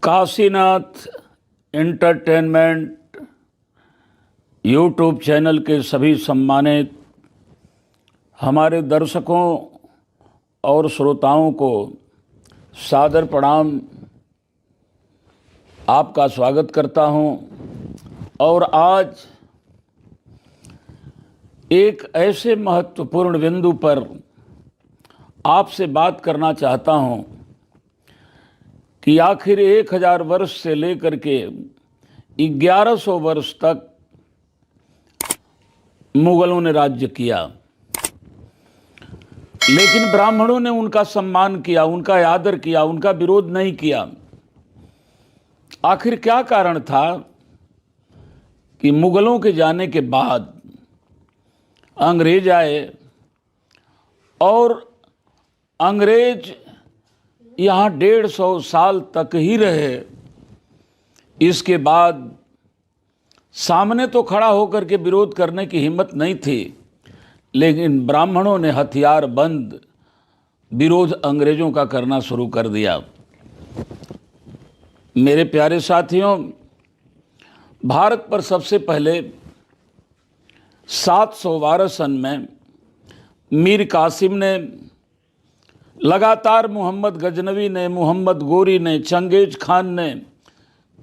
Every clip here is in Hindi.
काशीनाथ एंटरटेनमेंट यूट्यूब चैनल के सभी सम्मानित हमारे दर्शकों और श्रोताओं को सादर प्रणाम। आपका स्वागत करता हूं और आज एक ऐसे महत्वपूर्ण बिंदु पर आपसे बात करना चाहता हूं कि आखिर 1000 वर्ष से लेकर के 1100 वर्ष तक मुगलों ने राज्य किया, लेकिन ब्राह्मणों ने उनका सम्मान किया, उनका आदर किया, उनका विरोध नहीं किया। आखिर क्या कारण था कि मुगलों के जाने के बाद अंग्रेज आए और अंग्रेज यहाँ 150 साल तक ही रहे। इसके बाद सामने तो खड़ा होकर के विरोध करने की हिम्मत नहीं थी, लेकिन ब्राह्मणों ने हथियार बंद विरोध अंग्रेजों का करना शुरू कर दिया। मेरे प्यारे साथियों, भारत पर सबसे पहले 712 सन में मीर कासिम ने, लगातार मोहम्मद गजनवी ने, मोहम्मद गोरी ने, चंगेज खान ने,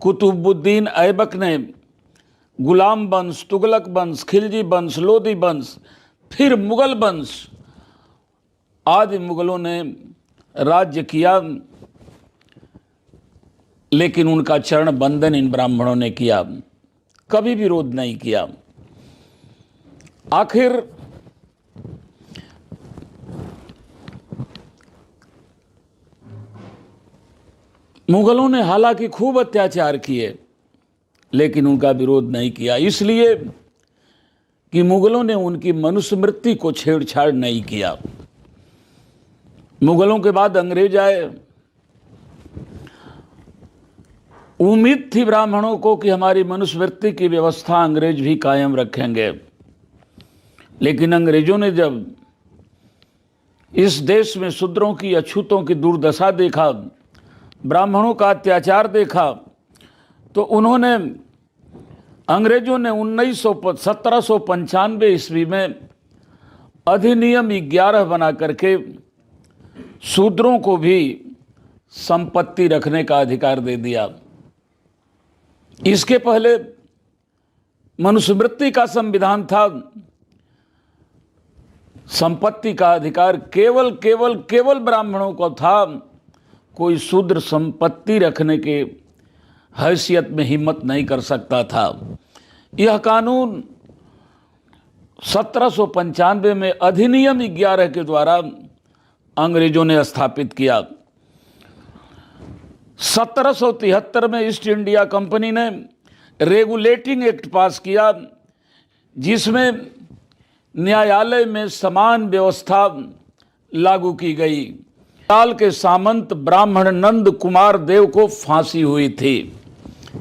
कुतुबुद्दीन ऐबक ने, गुलाम वंश, तुगलक वंश, खिलजी वंश, लोदी वंश, फिर मुगल वंश आदि मुगलों ने राज्य किया, लेकिन उनका चरण बंदन इन ब्राह्मणों ने किया, कभी विरोध नहीं किया। आखिर मुगलों ने हालांकि खूब अत्याचार किए, लेकिन उनका विरोध नहीं किया, इसलिए कि मुगलों ने उनकी मनुस्मृति को छेड़छाड़ नहीं किया। मुगलों के बाद अंग्रेज आए। उम्मीद थी ब्राह्मणों को कि हमारी मनुस्मृति की व्यवस्था अंग्रेज भी कायम रखेंगे, लेकिन अंग्रेजों ने जब इस देश में शूद्रों की, अछूतों की दुर्दशा देखा, ब्राह्मणों का अत्याचार देखा, तो उन्होंने, अंग्रेजों ने 1795 ईस्वी में अधिनियम 11 बना करके शूद्रों को भी संपत्ति रखने का अधिकार दे दिया। इसके पहले मनुस्मृति का संविधान था, संपत्ति का अधिकार केवल ब्राह्मणों को था। कोई शूद्र संपत्ति रखने के हैसियत में हिम्मत नहीं कर सकता था। यह कानून 1795 में अधिनियम 11 के द्वारा अंग्रेजों ने स्थापित किया। 1773 में ईस्ट इंडिया कंपनी ने रेगुलेटिंग एक्ट पास किया, जिसमें न्यायालय में समान व्यवस्था लागू की गई। काल के सामंत ब्राह्मण नंद कुमार देव को फांसी हुई थी।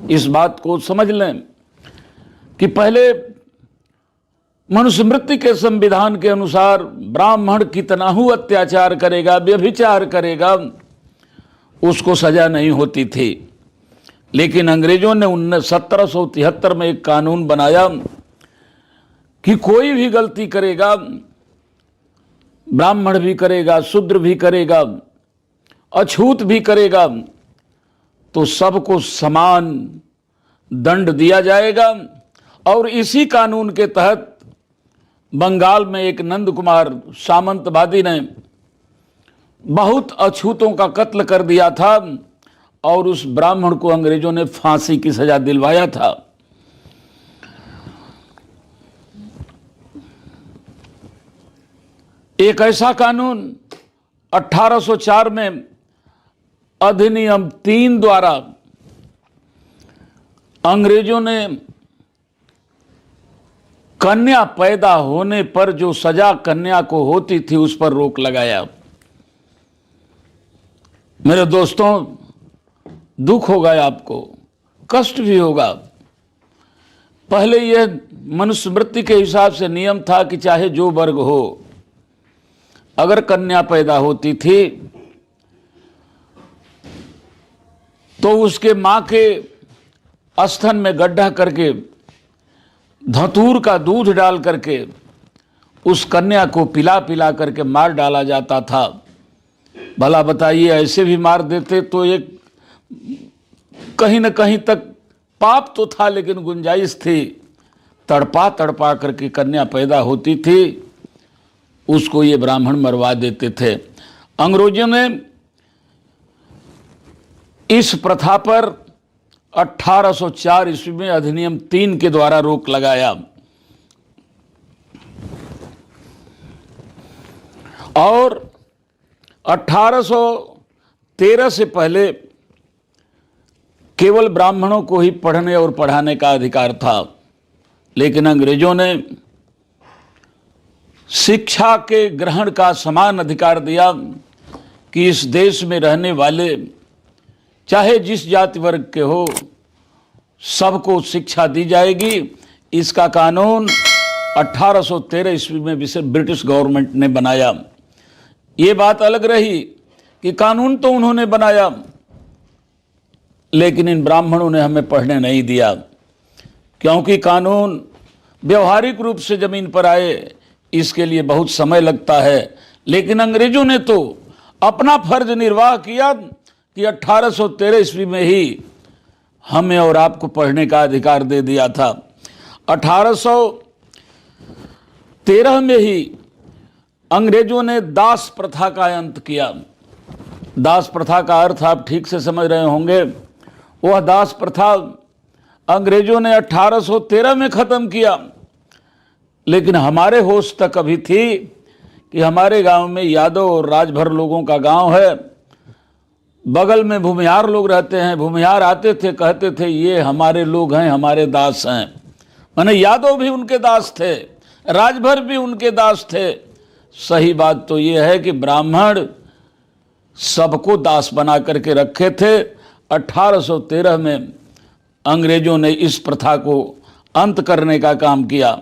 इस बात को समझ लें कि पहले मनुस्मृति के संविधान के अनुसार ब्राह्मण कितना ही अत्याचार करेगा, व्यभिचार करेगा, उसको सजा नहीं होती थी। लेकिन अंग्रेजों ने 1773 में एक कानून बनाया कि कोई भी गलती करेगा, ब्राह्मण भी करेगा, शूद्र भी करेगा, अछूत भी करेगा, तो सबको समान दंड दिया जाएगा। और इसी कानून के तहत बंगाल में एक नंद कुमार सामंतवादी ने बहुत अछूतों का कत्ल कर दिया था और उस ब्राह्मण को अंग्रेजों ने फांसी की सजा दिलवाया था। एक ऐसा कानून 1804 में अधिनियम 3 द्वारा अंग्रेजों ने कन्या पैदा होने पर जो सजा कन्या को होती थी उस पर रोक लगाया। मेरे दोस्तों, दुख होगा, आपको कष्ट भी होगा। पहले यह मनुस्मृति के हिसाब से नियम था कि चाहे जो वर्ग हो, अगर कन्या पैदा होती थी तो उसके माँ के स्तन में गड्ढा करके धतूर का दूध डाल करके उस कन्या को पिला पिला करके मार डाला जाता था। भला बताइए, ऐसे भी मार देते तो एक कहीं न कहीं तक पाप तो था, लेकिन गुंजाइश थी। तड़पा तड़पा करके कन्या पैदा होती थी, उसको ये ब्राह्मण मरवा देते थे। अंग्रेजों ने इस प्रथा पर 1804 ईस्वी में अधिनियम 3 के द्वारा रोक लगाया और 1813 से पहले केवल ब्राह्मणों को ही पढ़ने और पढ़ाने का अधिकार था, लेकिन अंग्रेजों ने शिक्षा के ग्रहण का समान अधिकार दिया कि इस देश में रहने वाले चाहे जिस जाति वर्ग के हो, सबको शिक्षा दी जाएगी। इसका कानून 1813 ईस्वी में ब्रिटिश गवर्नमेंट ने बनाया। ये बात अलग रही कि कानून तो उन्होंने बनाया, लेकिन इन ब्राह्मणों ने हमें पढ़ने नहीं दिया, क्योंकि कानून व्यवहारिक रूप से जमीन पर आए इसके लिए बहुत समय लगता है। लेकिन अंग्रेजों ने तो अपना फर्ज निर्वाह किया कि 1813 ईस्वी में ही हमें और आपको पढ़ने का अधिकार दे दिया था। 1813 में ही अंग्रेजों ने दास प्रथा का अंत किया। दास प्रथा का अर्थ आप ठीक से समझ रहे होंगे। वह दास प्रथा अंग्रेजों ने 1813 में ख़त्म किया, लेकिन हमारे होश तक अभी थी कि हमारे गांव में यादव और राजभर लोगों का गांव है, बगल में भूमिहार लोग रहते हैं। भूमिहार आते थे, कहते थे ये हमारे लोग हैं, हमारे दास हैं। माने यादव भी उनके दास थे, राजभर भी उनके दास थे। सही बात तो ये है कि ब्राह्मण सबको दास बना करके रखे थे। 1813 में अंग्रेजों ने इस प्रथा को अंत करने का काम किया।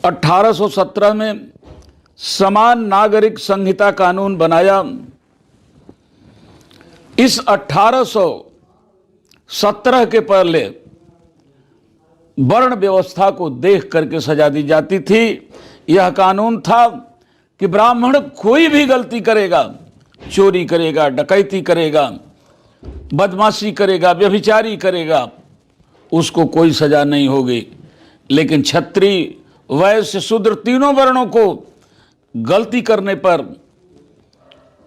1817 में समान नागरिक संहिता कानून बनाया। इस 1817 के पहले वर्ण व्यवस्था को देख करके सजा दी जाती थी। यह कानून था कि ब्राह्मण कोई भी गलती करेगा, चोरी करेगा, डकैती करेगा, बदमाशी करेगा, व्यभिचारी करेगा, उसको कोई सजा नहीं होगी। लेकिन क्षत्रिय, वैश्य, शूद्र तीनों वर्णों को गलती करने पर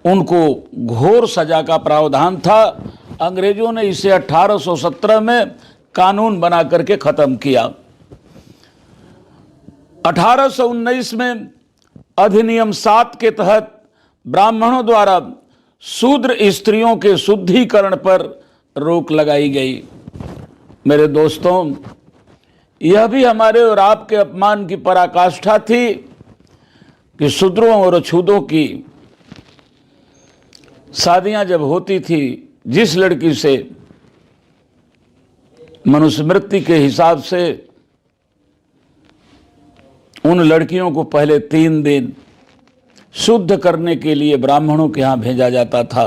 उनको घोर सजा का प्रावधान था। अंग्रेजों ने इसे 1817 में कानून बना करके खत्म किया। 1819 में अधिनियम 7 के तहत ब्राह्मणों द्वारा शूद्र स्त्रियों के शुद्धिकरण पर रोक लगाई गई। मेरे दोस्तों, यह भी हमारे और आपके अपमान की पराकाष्ठा थी कि शूद्रों और अछूतों की शादियां जब होती थी, जिस लड़की से मनुस्मृति के हिसाब से उन लड़कियों को पहले 3 दिन शुद्ध करने के लिए ब्राह्मणों के यहाँ भेजा जाता था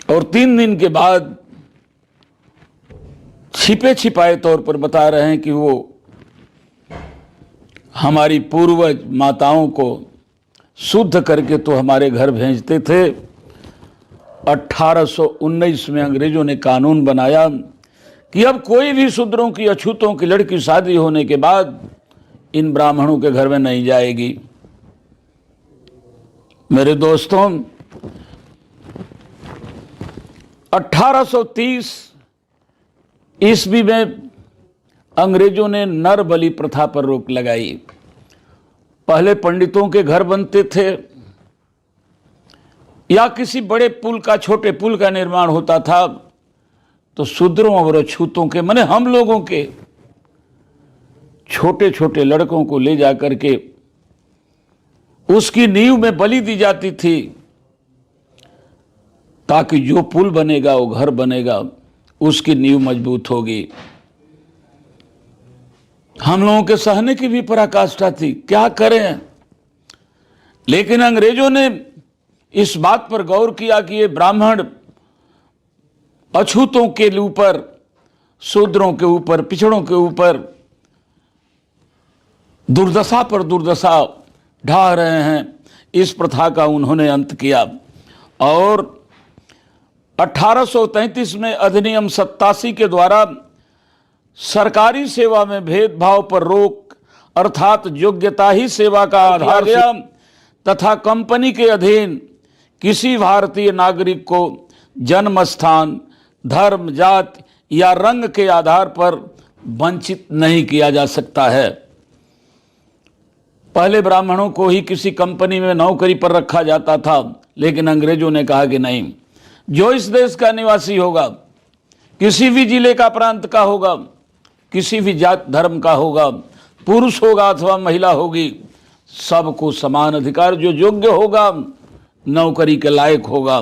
और 3 दिन के बाद छिपे छिपाए तौर पर बता रहे हैं कि वो हमारी पूर्वज माताओं को शुद्ध करके तो हमारे घर भेजते थे। 1819 में अंग्रेजों ने कानून बनाया कि अब कोई भी शूद्रों की, अछूतों की लड़की शादी होने के बाद इन ब्राह्मणों के घर में नहीं जाएगी। मेरे दोस्तों, 1830 ईस्वी में अंग्रेजों ने नर बलि प्रथा पर रोक लगाई। पहले पंडितों के घर बनते थे या किसी बड़े पुल का, छोटे पुल का निर्माण होता था, तो शूद्रों और अछूतों के, माने हम लोगों के छोटे छोटे लड़कों को ले जाकर के उसकी नींव में बलि दी जाती थी, ताकि जो पुल बनेगा, वो घर बनेगा, उसकी नींव मजबूत होगी। हम लोगों के सहने की भी पराकाष्ठा थी। क्या करें, लेकिन अंग्रेजों ने इस बात पर गौर किया कि ये ब्राह्मण अछूतों के ऊपर, शूद्रों के ऊपर, पिछड़ों के ऊपर दुर्दशा पर दुर्दशा ढा रहे हैं। इस प्रथा का उन्होंने अंत किया और 1833 में अधिनियम 87 के द्वारा सरकारी सेवा में भेदभाव पर रोक अर्थात योग्यता ही सेवा का आधार गया तथा कंपनी के अधीन किसी भारतीय नागरिक को जन्म स्थान, धर्म, जाति या रंग के आधार पर वंचित नहीं किया जा सकता है। पहले ब्राह्मणों को ही किसी कंपनी में नौकरी पर रखा जाता था, लेकिन अंग्रेजों ने कहा कि नहीं, जो इस देश का निवासी होगा, किसी भी जिले का, प्रांत का होगा, किसी भी जात धर्म का होगा, पुरुष होगा अथवा महिला होगी, सबको समान अधिकार, जो योग्य होगा, नौकरी के लायक होगा।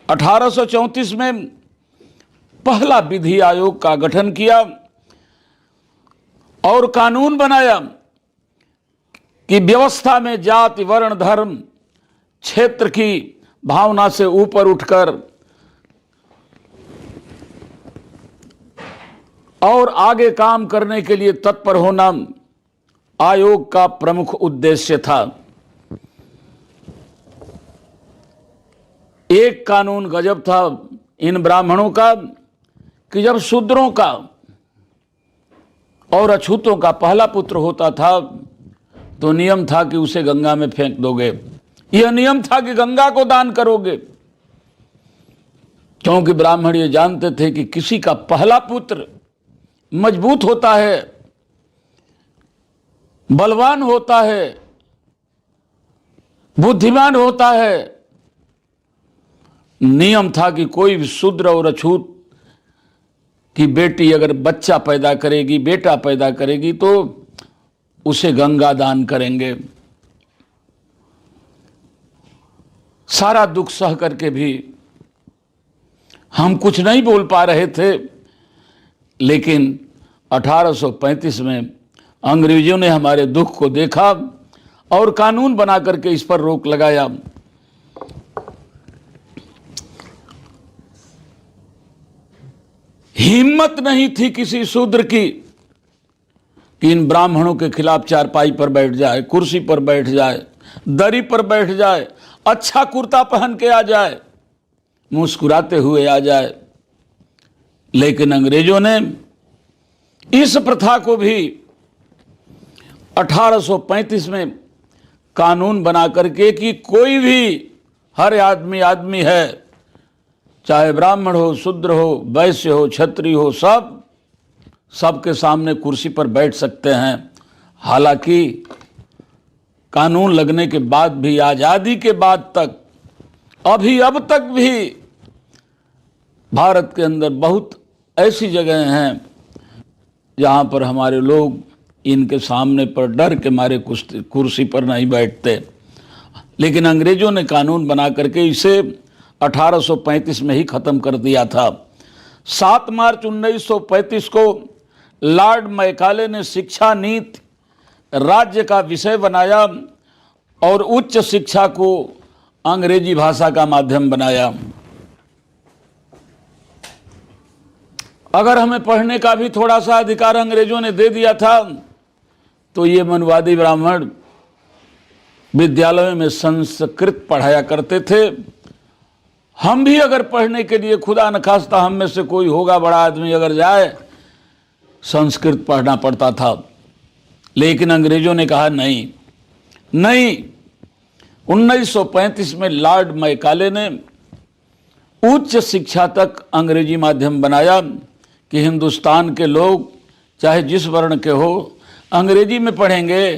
1834 में पहला विधि आयोग का गठन किया और कानून बनाया कि व्यवस्था में जाति, वर्ण, धर्म, क्षेत्र की भावना से ऊपर उठकर और आगे काम करने के लिए तत्पर होना आयोग का प्रमुख उद्देश्य था। एक कानून गजब था इन ब्राह्मणों का कि जब शूद्रों का और अछूतों का पहला पुत्र होता था तो नियम था कि उसे गंगा में फेंक दोगे। यह नियम था कि गंगा को दान करोगे, क्योंकि ब्राह्मण ये जानते थे कि किसी का पहला पुत्र मजबूत होता है, बलवान होता है, बुद्धिमान होता है। नियम था कि कोई भी शूद्र और अछूत की बेटी अगर बच्चा पैदा करेगी, बेटा पैदा करेगी, तो उसे गंगा दान करेंगे। सारा दुख सह करके भी हम कुछ नहीं बोल पा रहे थे, लेकिन 1835 में अंग्रेजों ने हमारे दुख को देखा और कानून बना करके इस पर रोक लगाया। हिम्मत नहीं थी किसी शूद्र की कि इन ब्राह्मणों के खिलाफ चारपाई पर बैठ जाए, कुर्सी पर बैठ जाए, दरी पर बैठ जाए, अच्छा कुर्ता पहन के आ जाए, मुस्कुराते हुए आ जाए। लेकिन अंग्रेजों ने इस प्रथा को भी 1835 में कानून बना करके कि कोई भी, हर आदमी आदमी है, चाहे ब्राह्मण हो, शूद्र हो, वैश्य हो, क्षत्रिय हो, सबके सामने कुर्सी पर बैठ सकते हैं। हालांकि कानून लगने के बाद भी, आज़ादी के बाद तक, अब तक भी भारत के अंदर बहुत ऐसी जगह हैं जहाँ पर हमारे लोग इनके सामने पर डर के मारे कुर्सी पर नहीं बैठते। लेकिन अंग्रेजों ने कानून बना करके इसे 1835 में ही ख़त्म कर दिया था। 7 मार्च 1935 को लॉर्ड मैकाले ने शिक्षा नीति राज्य का विषय बनाया और उच्च शिक्षा को अंग्रेजी भाषा का माध्यम बनाया। अगर हमें पढ़ने का भी थोड़ा सा अधिकार अंग्रेजों ने दे दिया था तो ये मनवादी ब्राह्मण विद्यालयों में संस्कृत पढ़ाया करते थे। हम भी अगर पढ़ने के लिए, खुदा न खास्ता हम में से कोई होगा बड़ा आदमी अगर जाए, संस्कृत पढ़ना पड़ता था। लेकिन अंग्रेजों ने कहा नहीं। 1935 में लॉर्ड मैकाले ने उच्च शिक्षा तक अंग्रेजी माध्यम बनाया कि हिंदुस्तान के लोग चाहे जिस वर्ण के हो अंग्रेजी में पढ़ेंगे,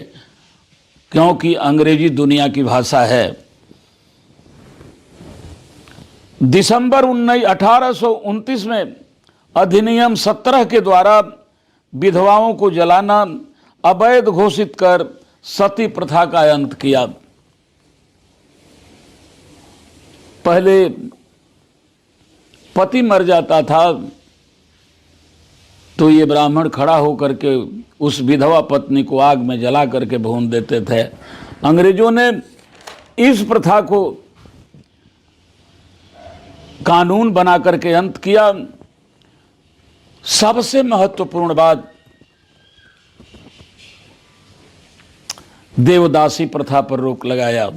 क्योंकि अंग्रेजी दुनिया की भाषा है। दिसंबर 1829 में अधिनियम 17 के द्वारा विधवाओं को जलाना अवैध घोषित कर सती प्रथा का अंत किया। पहले पति मर जाता था तो ये ब्राह्मण खड़ा होकर के उस विधवा पत्नी को आग में जला करके भून देते थे। अंग्रेजों ने इस प्रथा को कानून बना करके अंत किया। सबसे महत्वपूर्ण बात, देवदासी प्रथा पर रोक लगाया।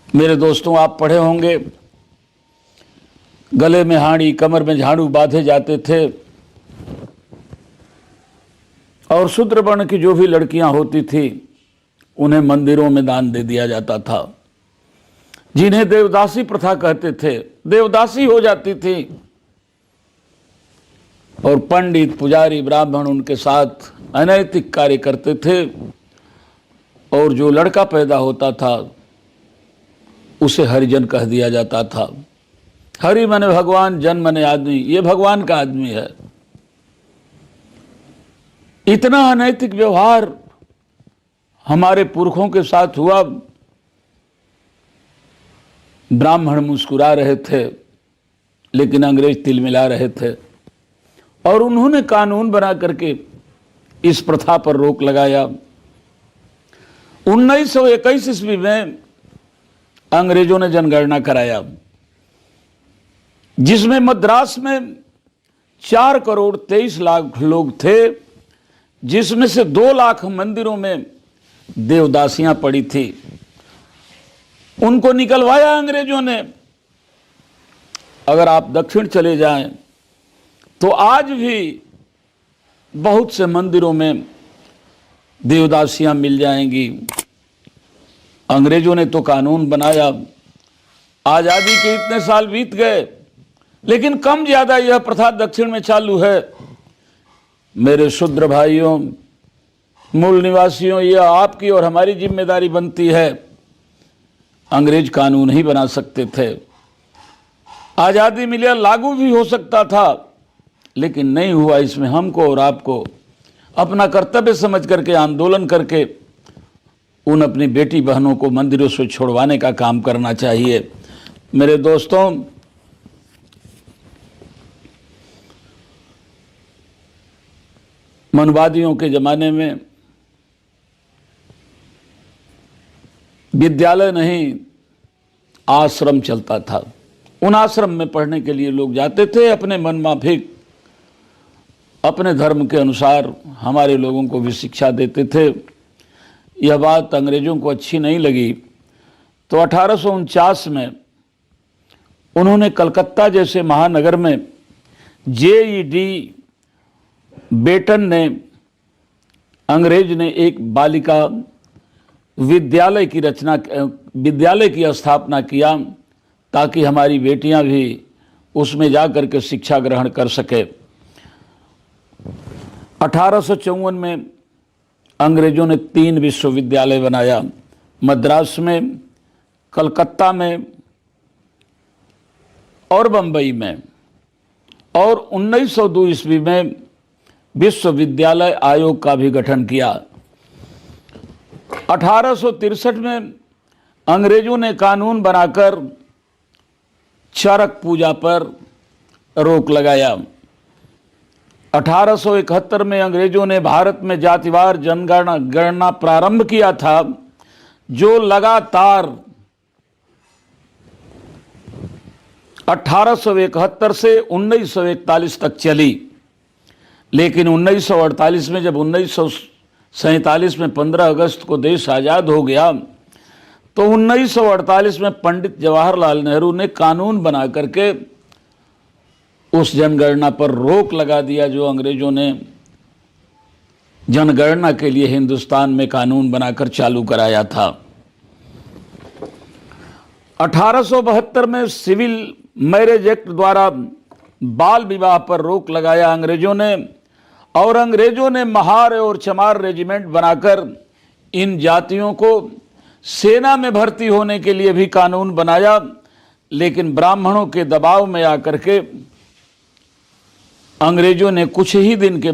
मेरे दोस्तों, आप पढ़े होंगे, गले में हाड़ी कमर में झाड़ू बांधे जाते थे और शूद्र वर्ण की जो भी लड़कियां होती थी उन्हें मंदिरों में दान दे दिया जाता था, जिन्हें देवदासी प्रथा कहते थे। देवदासी हो जाती थी और पंडित पुजारी ब्राह्मण उनके साथ अनैतिक कार्य करते थे और जो लड़का पैदा होता था उसे हरिजन कह दिया जाता था। हरि माने भगवान, जन माने आदमी, ये भगवान का आदमी है। इतना अनैतिक व्यवहार हमारे पुरखों के साथ हुआ। ब्राह्मण मुस्कुरा रहे थे लेकिन अंग्रेज तिलमिला रहे थे और उन्होंने कानून बना करके इस प्रथा पर रोक लगाया। 1921 ईस्वी में अंग्रेजों ने जनगणना कराया, जिसमें मद्रास में 4 करोड़ 23 लाख लोग थे, जिसमें से 2 लाख मंदिरों में देवदासियां पड़ी थी। उनको निकलवाया अंग्रेजों ने। अगर आप दक्षिण चले जाएं तो आज भी बहुत से मंदिरों में देवदासियां मिल जाएंगी। अंग्रेजों ने तो कानून बनाया, आजादी के इतने साल बीत गए, लेकिन कम ज्यादा यह प्रथा दक्षिण में चालू है। मेरे शूद्र भाइयों, मूल निवासियों, यह आपकी और हमारी जिम्मेदारी बनती है। अंग्रेज कानून ही बना सकते थे, आजादी मिले लागू भी हो सकता था, लेकिन नहीं हुआ। इसमें हमको और आपको अपना कर्तव्य समझ करके आंदोलन करके उन अपनी बेटी बहनों को मंदिरों से छोड़वाने का काम करना चाहिए। मेरे दोस्तों, मनवादियों के जमाने में विद्यालय नहीं, आश्रम चलता था। उन आश्रम में पढ़ने के लिए लोग जाते थे, अपने मन माफिक अपने धर्म के अनुसार हमारे लोगों को भी शिक्षा देते थे। यह बात अंग्रेजों को अच्छी नहीं लगी, तो 1849 में उन्होंने कलकत्ता जैसे महानगर में JED बेटन ने, अंग्रेज ने एक बालिका विद्यालय की स्थापना किया, ताकि हमारी बेटियां भी उसमें जाकर के शिक्षा ग्रहण कर सके। 1854 में अंग्रेजों ने 3 विश्वविद्यालय बनाया, मद्रास में, कलकत्ता में और बंबई में, और 1902 ईस्वी में विश्वविद्यालय आयोग का भी गठन किया। 1863 में अंग्रेजों ने कानून बनाकर चरक पूजा पर रोक लगाया। 1871 में अंग्रेजों ने भारत में जातिवार जनगणना प्रारंभ किया था, जो लगातार 1871 से 1941 तक चली। लेकिन 1948 में, जब 1947 में 15 अगस्त को देश आज़ाद हो गया, तो 1948 में पंडित जवाहरलाल नेहरू ने कानून बना करके उस जनगणना पर रोक लगा दिया, जो अंग्रेजों ने जनगणना के लिए हिंदुस्तान में कानून बनाकर चालू कराया था। 1872 में सिविल मैरिज एक्ट द्वारा बाल विवाह पर रोक लगाया अंग्रेजों ने, और अंग्रेजों ने महार और चमार रेजिमेंट बनाकर इन जातियों को सेना में भर्ती होने के लिए भी कानून बनाया। लेकिन ब्राह्मणों के दबाव में आकर के अंग्रेजों ने कुछ ही दिन के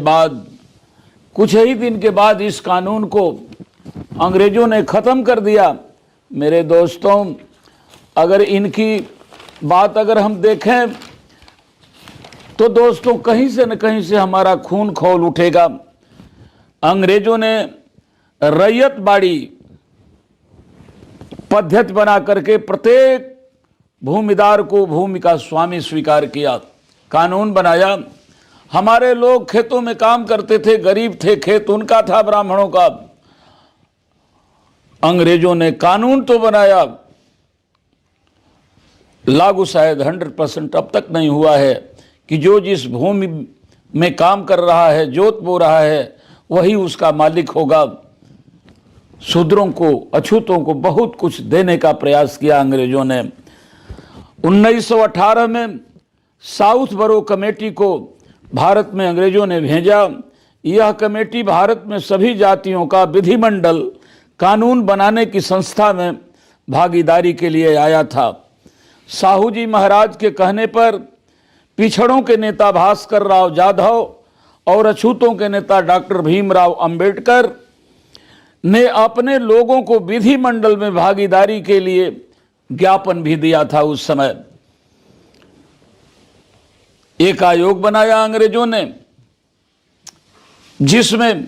बाद इस कानून को अंग्रेजों ने ख़त्म कर दिया। मेरे दोस्तों, अगर इनकी बात अगर हम देखें तो दोस्तों, कहीं से न कहीं से हमारा खून खौल उठेगा। अंग्रेजों ने रैयत बाड़ी पद्धति बना करके प्रत्येक भूमिदार को भूमि का स्वामी स्वीकार किया, कानून बनाया। हमारे लोग खेतों में काम करते थे, गरीब थे, खेत उनका था, ब्राह्मणों का। अंग्रेजों ने कानून तो बनाया, लागू शायद 100% अब तक नहीं हुआ है कि जो जिस भूमि में काम कर रहा है, जोत बो रहा है, वही उसका मालिक होगा। शूद्रों को, अछूतों को बहुत कुछ देने का प्रयास किया अंग्रेजों ने। 1918 में साउथ बरो कमेटी को भारत में अंग्रेजों ने भेजा। यह कमेटी भारत में सभी जातियों का विधिमंडल कानून बनाने की संस्था में भागीदारी के लिए आया था। साहू जी महाराज के कहने पर पिछड़ों के नेता भास्कर राव जाधव और अछूतों के नेता डॉक्टर भीमराव अंबेडकर ने अपने लोगों को विधिमंडल में भागीदारी के लिए ज्ञापन भी दिया था। उस समय एक आयोग बनाया अंग्रेजों ने, जिसमें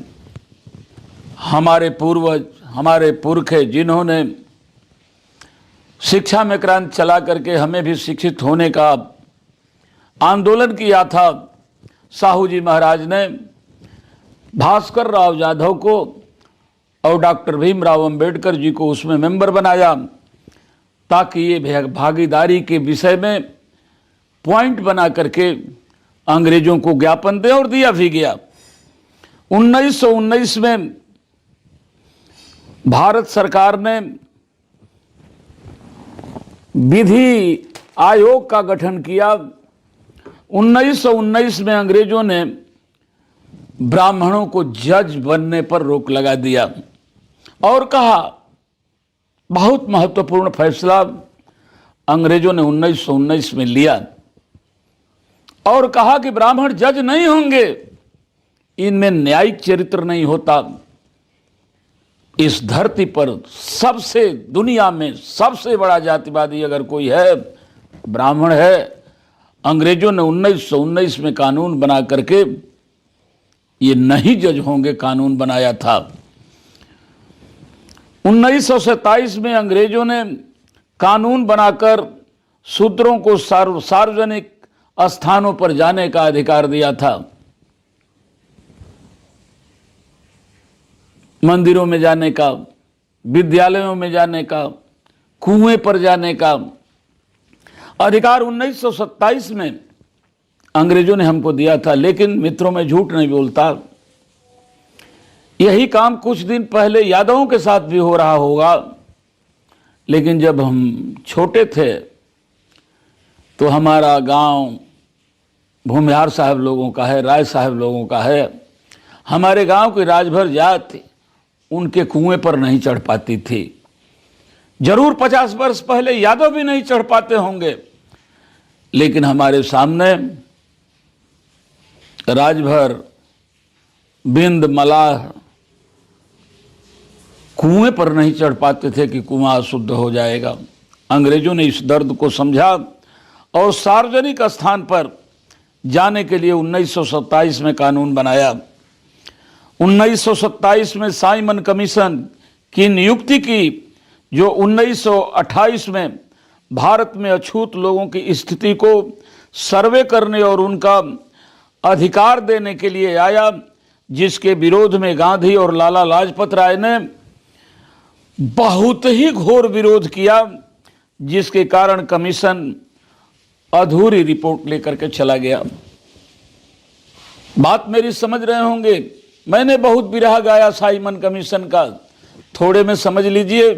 हमारे पूर्वज, हमारे पुरखे, जिन्होंने शिक्षा में क्रांति चला करके हमें भी शिक्षित होने का आंदोलन किया था, साहू जी महाराज ने भास्कर राव जाधव को और डॉक्टर भीमराव अंबेडकर जी को उसमें मेंबर बनाया, ताकि ये भागीदारी के विषय में पॉइंट बना करके अंग्रेजों को ज्ञापन दे, और दिया भी गया। 1919 में भारत सरकार ने विधि आयोग का गठन किया। 1919 में अंग्रेजों ने ब्राह्मणों को जज बनने पर रोक लगा दिया और कहा, बहुत महत्वपूर्ण फैसला अंग्रेजों ने 1919 में लिया और कहा कि ब्राह्मण जज नहीं होंगे, इनमें न्यायिक चरित्र नहीं होता। इस धरती पर सबसे, दुनिया में सबसे बड़ा जातिवादी अगर कोई है, ब्राह्मण है। अंग्रेजों ने 1919 में कानून बना करके ये नहीं जज होंगे कानून बनाया था। 1927 में अंग्रेजों ने कानून बनाकर शूद्रों को सार्वजनिक स्थानों पर जाने का अधिकार दिया था, मंदिरों में जाने का, विद्यालयों में जाने का, कुएं पर जाने का अधिकार 1927 में अंग्रेजों ने हमको दिया था। लेकिन मित्रों, में झूठ नहीं बोलता, यही काम कुछ दिन पहले यादवों के साथ भी हो रहा होगा। लेकिन जब हम छोटे थे तो हमारा गांव भूमिहार साहब लोगों का है, राय साहब लोगों का है। हमारे गांव की राजभर जाति उनके कुएं पर नहीं चढ़ पाती थी। जरूर 50 वर्ष पहले यादव भी नहीं चढ़ पाते होंगे, लेकिन हमारे सामने राजभर, बिंद, मलाह कुएं पर नहीं चढ़ पाते थे कि कुआं अशुद्ध हो जाएगा। अंग्रेजों ने इस दर्द को समझा और सार्वजनिक स्थान पर जाने के लिए 1927 में कानून बनाया। 1927 में साइमन कमीशन की नियुक्ति की, जो 1928 में भारत में अछूत लोगों की स्थिति को सर्वे करने और उनका अधिकार देने के लिए आया, जिसके विरोध में गांधी और लाला लाजपत राय ने बहुत ही घोर विरोध किया, जिसके कारण कमीशन अधूरी रिपोर्ट लेकर के चला गया। बात मेरी समझ रहे होंगे, मैंने बहुत बिरहा गाया साइमन कमीशन का, थोड़े में समझ लीजिए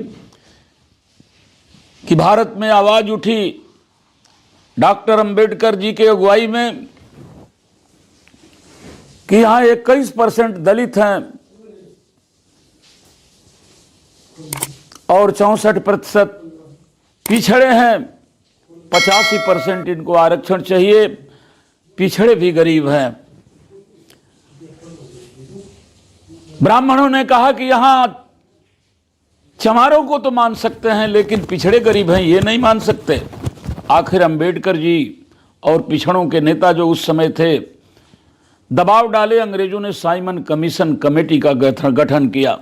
कि भारत में आवाज उठी डॉक्टर अंबेडकर जी के अगुवाई में कि यहाँ 21% दलित हैं और 64% पिछड़े हैं, 85% इनको आरक्षण चाहिए, पिछड़े भी गरीब हैं। ब्राह्मणों ने कहा कि यहाँ चमारों को तो मान सकते हैं, लेकिन पिछड़े गरीब हैं ये नहीं मान सकते। आखिर अंबेडकर जी और पिछड़ों के नेता जो उस समय थे, दबाव डाले, अंग्रेजों ने साइमन कमीशन कमेटी का गठन किया।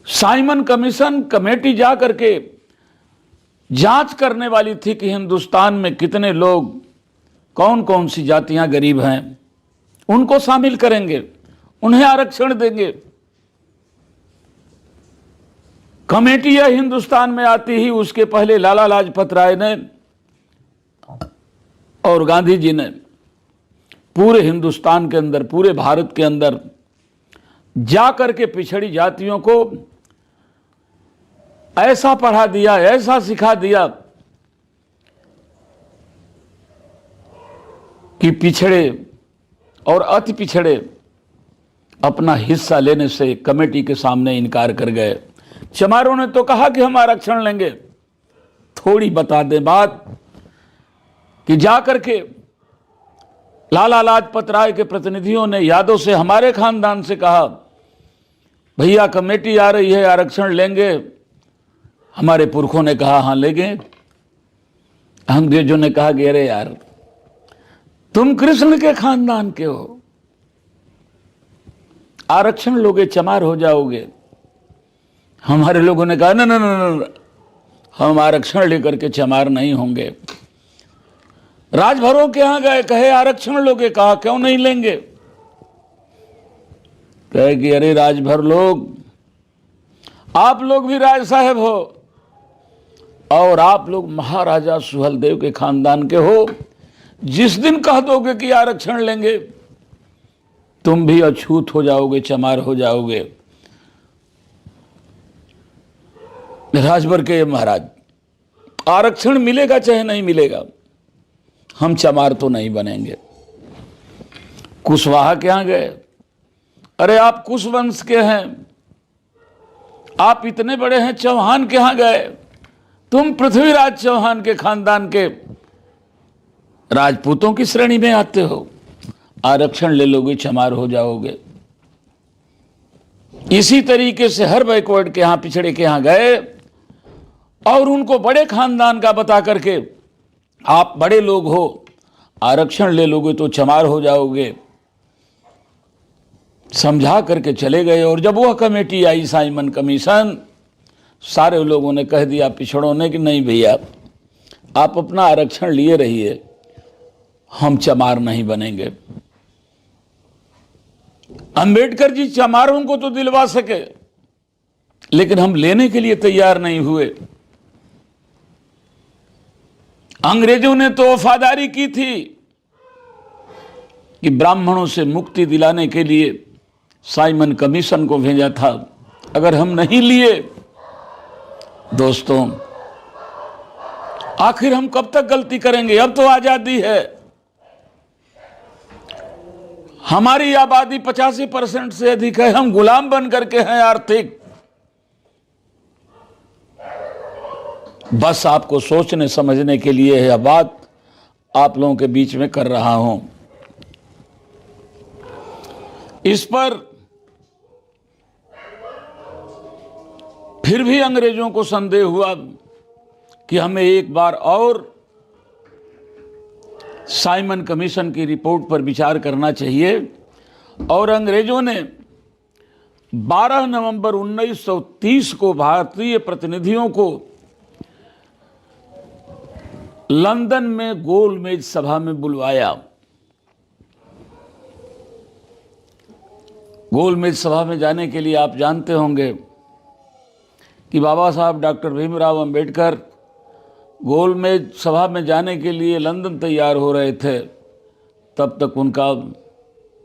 साइमन कमीशन कमेटी जा करके जांच करने वाली थी कि हिंदुस्तान में कितने लोग, कौन कौन सी जातियां गरीब हैं, उनको शामिल करेंगे, उन्हें आरक्षण देंगे। कमेटी यह हिंदुस्तान में आती ही उसके पहले लाला लाजपत राय ने और गांधी जी ने पूरे हिंदुस्तान के अंदर, पूरे भारत के अंदर जाकर के पिछड़ी जातियों को ऐसा पढ़ा दिया, ऐसा सिखा दिया कि पिछड़े और अति पिछड़े अपना हिस्सा लेने से कमेटी के सामने इनकार कर गए। चमारों ने तो कहा कि हम आरक्षण लेंगे। थोड़ी बता दें बात कि जाकर के लाला लाजपत राय के प्रतिनिधियों ने यादव से, हमारे खानदान से कहा, भैया कमेटी आ रही है, आरक्षण लेंगे। हमारे पुरखों ने कहा हाँ लेंगे। अंग्रेजों ने कहा कि अरे यार, तुम कृष्ण के खानदान के हो, आरक्षण लोगे चमार हो जाओगे। हमारे लोगों ने कहा ना ना ना ना, हम आरक्षण लेकर के चमार नहीं होंगे। राजभरों के यहां गए, कहे आरक्षण लोगे, कहा क्यों नहीं लेंगे। कहे कि अरे राजभर लोग, आप लोग भी राज साहब हो और आप लोग महाराजा सुहेलदेव के खानदान के हो। जिस दिन कह दोगे कि आरक्षण लेंगे, तुम भी अछूत हो जाओगे, चमार हो जाओगे। राजभर के महाराज, आरक्षण मिलेगा चाहे नहीं मिलेगा, हम चमार तो नहीं बनेंगे। कुशवाहा के यहां गए, अरे आप कुश वंश के हैं, आप इतने बड़े हैं। चौहान के यहां गए, तुम पृथ्वीराज चौहान के खानदान के राजपूतों की श्रेणी में आते हो, आरक्षण ले लोगे, चमार हो जाओगे। इसी तरीके से हर बैकवर्ड के यहां, पिछड़े के यहां गए और उनको बड़े खानदान का बता करके, आप बड़े लोग हो, आरक्षण ले लोगे तो चमार हो जाओगे, समझा करके चले गए। और जब वह कमेटी आई, साइमन कमीशन, सारे लोगों ने कह दिया, पिछड़ों ने, कि नहीं भैया, आप अपना आरक्षण लिए रहिए, हम चमार नहीं बनेंगे। अंबेडकर जी चमारों को तो दिलवा सके, लेकिन हम लेने के लिए तैयार नहीं हुए। अंग्रेजों ने तो वफादारी की थी कि ब्राह्मणों से मुक्ति दिलाने के लिए साइमन कमीशन को भेजा था। अगर हम नहीं लिए, दोस्तों, आखिर हम कब तक गलती करेंगे। अब तो आजादी है, हमारी आबादी 85% से अधिक है, हम गुलाम बन करके हैं आर्थिक। बस आपको सोचने समझने के लिए यह बात आप लोगों के बीच में कर रहा हूं। इस पर फिर भी अंग्रेजों को संदेह हुआ कि हमें एक बार और साइमन कमीशन की रिपोर्ट पर विचार करना चाहिए। और अंग्रेजों ने 12 नवंबर 1930 को भारतीय प्रतिनिधियों को लंदन में गोलमेज सभा में बुलवाया। गोलमेज सभा में जाने के लिए आप जानते होंगे कि बाबा साहब डॉक्टर भीमराव अंबेडकर गोलमेज सभा में जाने के लिए लंदन तैयार हो रहे थे। तब तक उनका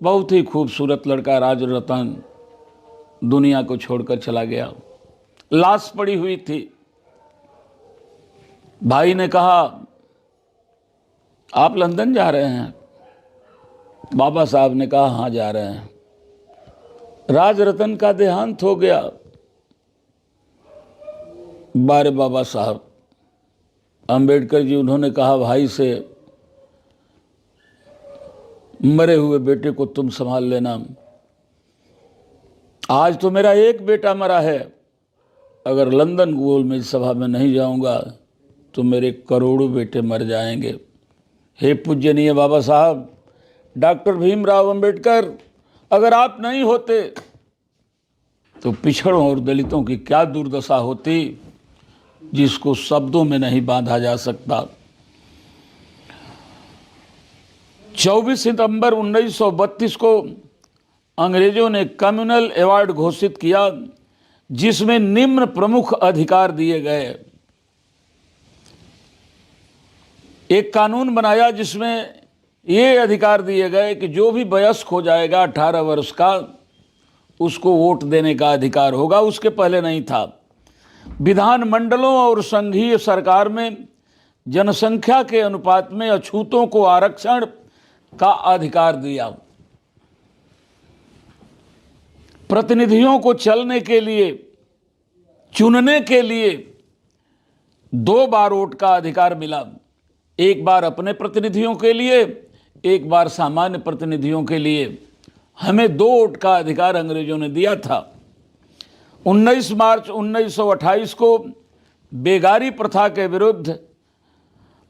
बहुत ही खूबसूरत लड़का राजरतन दुनिया को छोड़कर चला गया, लाश पड़ी हुई थी। भाई ने कहा, आप लंदन जा रहे हैं? बाबा साहब ने कहा, हाँ जा रहे हैं। राजरतन का देहांत हो गया। बारे बाबा साहब, अंबेडकर जी, उन्होंने कहा भाई से, मरे हुए बेटे को तुम संभाल लेना। आज तो मेरा एक बेटा मरा है, अगर लंदन गोलमेज सभा में नहीं जाऊंगा तो मेरे करोड़ों बेटे मर जाएंगे। हे पूजनीय बाबा साहब डॉक्टर भीमराव अंबेडकर, अगर आप नहीं होते तो पिछड़ों और दलितों की क्या दुर्दशा होती, जिसको शब्दों में नहीं बांधा जा सकता। 24 सितंबर 1932 को अंग्रेजों ने कम्युनल अवार्ड घोषित किया, जिसमें निम्न प्रमुख अधिकार दिए गए। एक कानून बनाया जिसमें ये अधिकार दिए गए कि जो भी वयस्क हो जाएगा 18 वर्ष का, उसको वोट देने का अधिकार होगा, उसके पहले नहीं था। विधानमंडलों और संघीय सरकार में जनसंख्या के अनुपात में अछूतों को आरक्षण का अधिकार दिया। प्रतिनिधियों को चलने के लिए, चुनने के लिए 2 बार वोट का अधिकार मिला। एक बार अपने प्रतिनिधियों के लिए, एक बार सामान्य प्रतिनिधियों के लिए। हमें 2 वोट का अधिकार अंग्रेजों ने दिया था। 19 मार्च 1928 को बेगारी प्रथा के विरुद्ध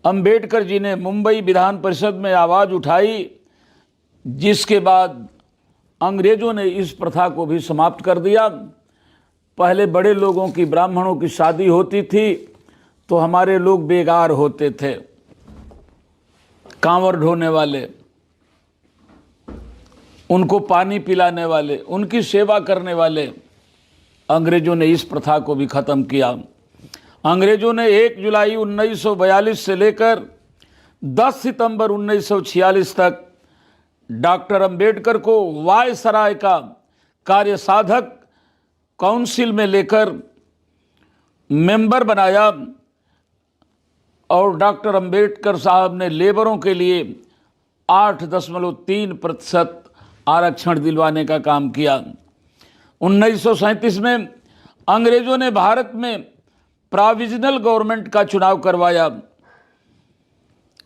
अंबेडकर जी ने मुंबई विधान परिषद में आवाज़ उठाई, जिसके बाद अंग्रेजों ने इस प्रथा को भी समाप्त कर दिया। पहले बड़े लोगों की, ब्राह्मणों की शादी होती थी तो हमारे लोग बेगार होते थे, कांवर ढोने वाले, उनको पानी पिलाने वाले, उनकी सेवा करने वाले। अंग्रेजों ने इस प्रथा को भी ख़त्म किया। अंग्रेजों ने 1 जुलाई 1942 से लेकर 10 सितंबर 1946 तक डॉक्टर अंबेडकर को वायसराय का कार्यसाधक काउंसिल में लेकर मेंबर बनाया और डॉक्टर अंबेडकर साहब ने लेबरों के लिए 8.3% आरक्षण दिलवाने का काम किया। 1937 में अंग्रेजों ने भारत में प्रोविजनल गवर्नमेंट का चुनाव करवाया।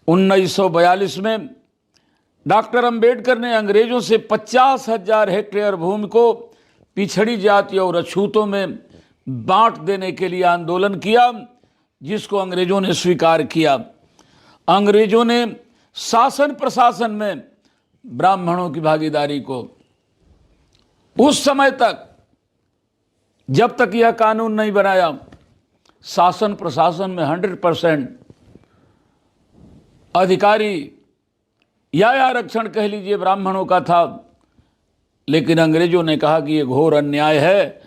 1942 में डॉक्टर अंबेडकर ने अंग्रेजों से 50,000 हेक्टेयर भूमि को पिछड़ी जाति और अछूतों में बांट देने के लिए आंदोलन किया, जिसको अंग्रेजों ने स्वीकार किया। अंग्रेजों ने शासन प्रशासन में ब्राह्मणों की भागीदारी को उस समय तक, जब तक यह कानून नहीं बनाया, शासन प्रशासन में 100% अधिकारी या आरक्षण कह लीजिए ब्राह्मणों का था। लेकिन अंग्रेजों ने कहा कि यह घोर अन्याय है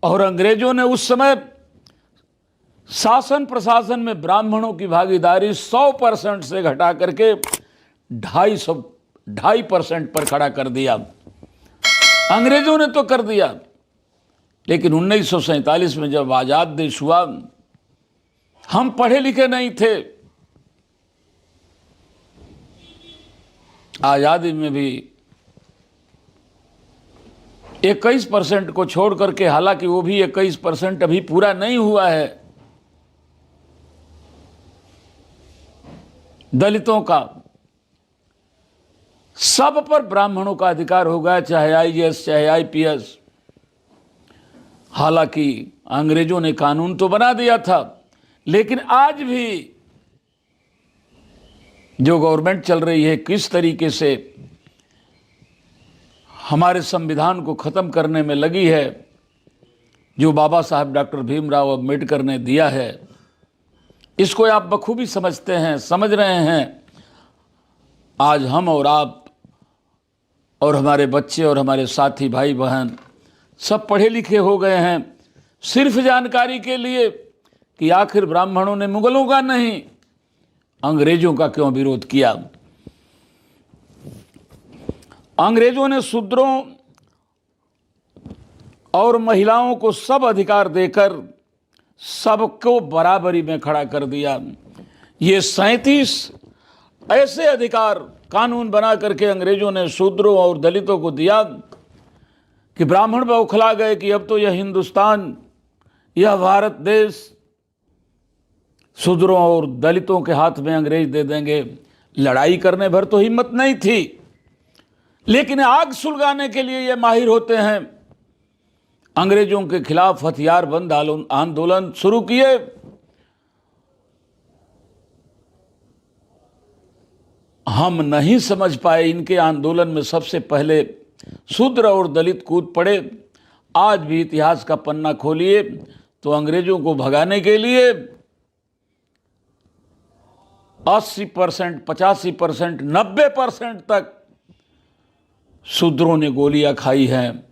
और अंग्रेजों ने उस समय शासन प्रशासन में ब्राह्मणों की भागीदारी 100% से घटा करके 2.5% पर खड़ा कर दिया। अंग्रेजों ने तो कर दिया, लेकिन 1947 में जब आज़ाद देश हुआ, हम पढ़े लिखे नहीं थे। आज़ादी में भी 21% को छोड़ करके, हालांकि वो भी 21% अभी पूरा नहीं हुआ है, दलितों का, सब पर ब्राह्मणों का अधिकार हो गया, चाहे आईएएस चाहे आईपीएस। हालांकि अंग्रेजों ने कानून तो बना दिया था, लेकिन आज भी जो गवर्नमेंट चल रही है, किस तरीके से हमारे संविधान को ख़त्म करने में लगी है, जो बाबा साहब डॉक्टर भीमराव अम्बेडकर ने दिया है, इसको आप बखूबी समझते हैं, समझ रहे हैं। आज हम और आप और हमारे बच्चे और हमारे साथी भाई बहन सब पढ़े लिखे हो गए हैं, सिर्फ जानकारी के लिए कि आखिर ब्राह्मणों ने मुगलों का नहीं, अंग्रेजों का क्यों विरोध किया। अंग्रेजों ने शूद्रों और महिलाओं को सब अधिकार देकर सबको बराबरी में खड़ा कर दिया। ये 37 ऐसे अधिकार कानून बना करके अंग्रेजों ने शूद्रों और दलितों को दिया कि ब्राह्मण बौखला गए कि अब तो यह हिंदुस्तान, यह भारत देश शूद्रों और दलितों के हाथ में अंग्रेज दे देंगे। लड़ाई करने भर तो हिम्मत नहीं थी, लेकिन आग सुलगाने के लिए ये माहिर होते हैं। अंग्रेजों के खिलाफ हथियारबंद आंदोलन शुरू किए। हम नहीं समझ पाए, इनके आंदोलन में सबसे पहले शूद्र और दलित कूद पड़े। आज भी इतिहास का पन्ना खोलिए तो अंग्रेजों को भगाने के लिए 80%, 85%, 90% तक शूद्रों ने गोलियां खाई हैं,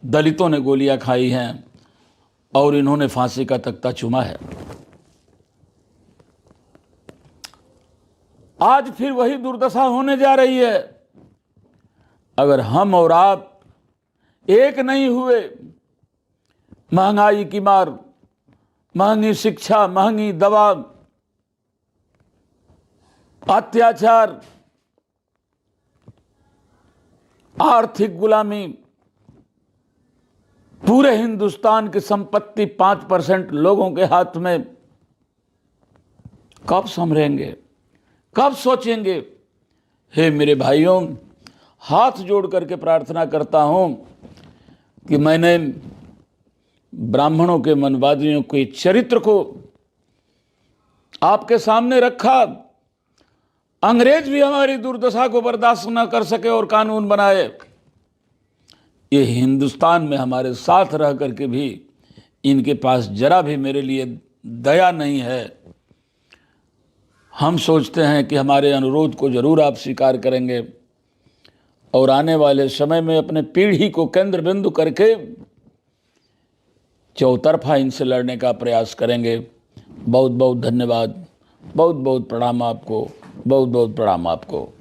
दलितों ने गोलियां खाई हैं और इन्होंने फांसी का तख्ता चूमा है। आज फिर वही दुर्दशा होने जा रही है अगर हम और आप एक नहीं हुए। महंगाई की मार, महंगी शिक्षा, महंगी दवा, अत्याचार, आर्थिक गुलामी, पूरे हिंदुस्तान की संपत्ति 5% लोगों के हाथ में। कब संभलेंगे, कब सोचेंगे? हे मेरे भाइयों, हाथ जोड़ करके प्रार्थना करता हूं कि मैंने ब्राह्मणों के मनवादियों के चरित्र को आपके सामने रखा। अंग्रेज भी हमारी दुर्दशा को बर्दाश्त न कर सके और कानून बनाए। ये हिंदुस्तान में हमारे साथ रह करके भी इनके पास जरा भी मेरे लिए दया नहीं है। हम सोचते हैं कि हमारे अनुरोध को जरूर आप स्वीकार करेंगे और आने वाले समय में अपने पीढ़ी को केंद्र बिंदु करके चौतरफा इनसे लड़ने का प्रयास करेंगे। बहुत बहुत धन्यवाद, बहुत बहुत प्रणाम आपको, बहुत बहुत प्रणाम आपको।